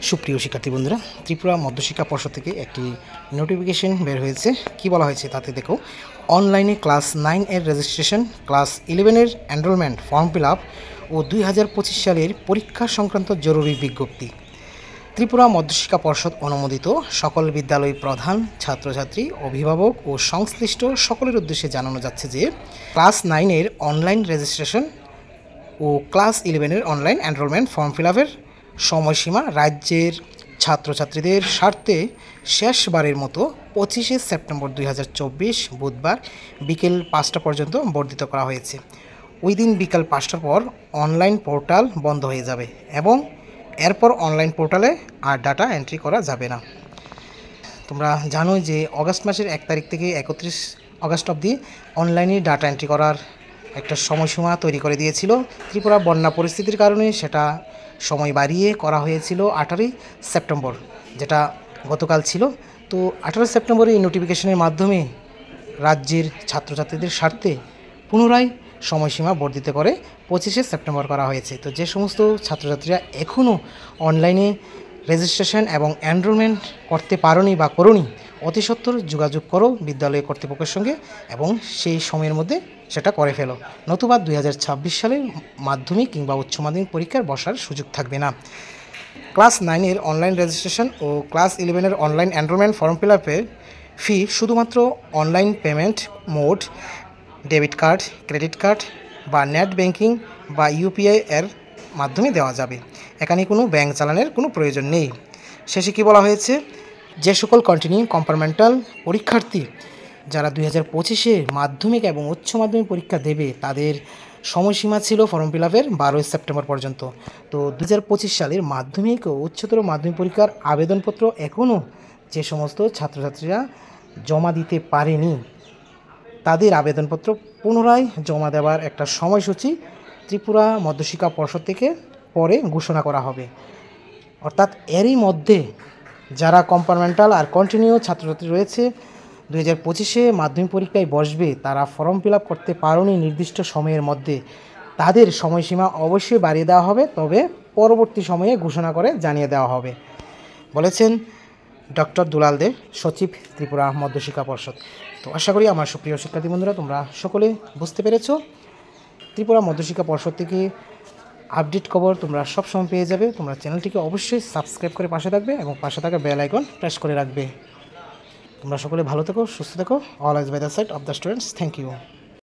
সুপ্রিয় শিক্ষার্থী বন্ধুরা, ত্রিপুরা মধ্যশিক্ষা পর্ষদ থেকে একটি নোটিফিকেশন বের হয়েছে। কি বলা হয়েছে তাতে দেখো, অনলাইনে ক্লাস 9 এর রেজিস্ট্রেশন, ক্লাস 11 এর এনরোলমেন্ট ফর্ম ফিল আপ ও 2025 সালের পরীক্ষা সংক্রান্ত জরুরি বিজ্ঞপ্তি। ত্রিপুরা মধ্যশিক্ষা পর্ষদ অনুমোদিত সকল বিদ্যালয় প্রধান, ছাত্রছাত্রী, অভিভাবক ও সংশ্লিষ্ট সকলের উদ্দেশ্যে জানানো যাচ্ছে যে ক্লাস 9 এর অনলাইন রেজিস্ট্রেশন ও ক্লাস 11 এর অনলাইন এনরোলমেন্ট ফর্ম ফিল আপের সময়সীমা রাজ্যের ছাত্রছাত্রীদের স্বার্থে শেষবারের মতো 25শে সেপ্টেম্বর 2024 বুধবার বিকেল 5টা পর্যন্ত বর্ধিত করা হয়েছে। ওই দিন বিকাল 5টার পর অনলাইন পোর্টাল বন্ধ হয়ে যাবে এবং এরপর অনলাইন পোর্টালে আর ডাটা এন্ট্রি করা যাবে না। তোমরা জানোই যে অগাস্ট মাসের 1 তারিখ থেকে 31 অগাস্ট অবধি অনলাইনে ডাটা এন্ট্রি করার একটা সময়সীমা তৈরি করে দিয়েছিল। ত্রিপুরা বন্যা পরিস্থিতির কারণে সেটা সময় বাড়িয়ে করা হয়েছিল 18ই সেপ্টেম্বর, যেটা গতকাল ছিল। তো 18 সেপ্টেম্বরে এই নোটিফিকেশনের মাধ্যমে রাজ্যের ছাত্রছাত্রীদের স্বার্থে পুনরায় সময়সীমা বর্ধিত করে 25শে সেপ্টেম্বর করা হয়েছে। তো যে সমস্ত ছাত্রছাত্রীরা এখনও অনলাইনে রেজিস্ট্রেশন এবং এনরোলমেন্ট করতে পারোনি বা করোনি, অতি সত্বর যোগাযোগ করো বিদ্যালয় কর্তৃপক্ষের সঙ্গে এবং সেই সময়ের মধ্যে সেটা করে ফেলো, নতুবা 2026 সালের মাধ্যমিক কিংবা উচ্চ মাধ্যমিক পরীক্ষার বসার সুযোগ থাকবে না। ক্লাস 9 এর অনলাইন রেজিস্ট্রেশন ও ক্লাস 11 এর অনলাইন এনরোলমেন্ট ফর্ম ফিল আপের ফি শুধুমাত্র online payment mode, debit card, credit card বা নেট ব্যাংকিং বা ইউপিআই এর মাধ্যমে দেওয়া যাবে। এখানে কোনো ব্যাংক চালানের কোনো প্রয়োজন নেই। শেষে কী বলা হয়েছে, যে সকল কন্টিনিউ কম্পার্টমেন্টাল পরীক্ষার্থী যারা 2025-এ মাধ্যমিক এবং উচ্চ মাধ্যমিক পরীক্ষা দেবে তাদের সময়সীমা ছিল ফর্ম ফিল আপের 12 সেপ্টেম্বর পর্যন্ত। তো 2025 সালের মাধ্যমিক ও উচ্চতর মাধ্যমিক পরীক্ষার আবেদনপত্র এখনও যে সমস্ত ছাত্রছাত্রীরা জমা দিতে পারেনি তাদের আবেদনপত্র পুনরায় জমা দেওয়ার একটা সময়সূচি ত্রিপুরা মধ্যশিক্ষা পর্ষদ থেকে পরে ঘোষণা করা হবে। অর্থাৎ এরই মধ্যে যারা কম্পার্টমেন্টাল আর কন্টিনিউ ছাত্রছাত্রী রয়েছে 2025-এ মাধ্যমিক পরীক্ষায় বসবে, তারা ফর্ম ফিল আপ করতে পারেনি নির্দিষ্ট সময়ের মধ্যে, তাদের সময়সীমা অবশ্যই বাড়িয়ে দেওয়া হবে, তবে পরবর্তী সময়ে ঘোষণা করে জানিয়ে দেওয়া হবে, বলেছেন ডক্টর দুলাল দে, সচিব, ত্রিপুরা মধ্যশিক্ষা পর্ষদ। তো আশা করি আমার সুপ্রিয় শিক্ষার্থী বন্ধুরা তোমরা সকলে বুঝতে পেরেছ। ত্রিপুরা মধ্যশিক্ষা পর্ষদ থেকে আপডেট খবর তোমরা সবসময় পেয়ে যাবে। তোমরা চ্যানেলটিকে অবশ্যই সাবস্ক্রাইব করে পাশে থাকবে এবং পাশে থাকা বেল আইকন প্রেস করে রাখবে। তোমরা সকলে ভালো থেকো, সুস্থ থেকো। All is by the side of the students. Thank you.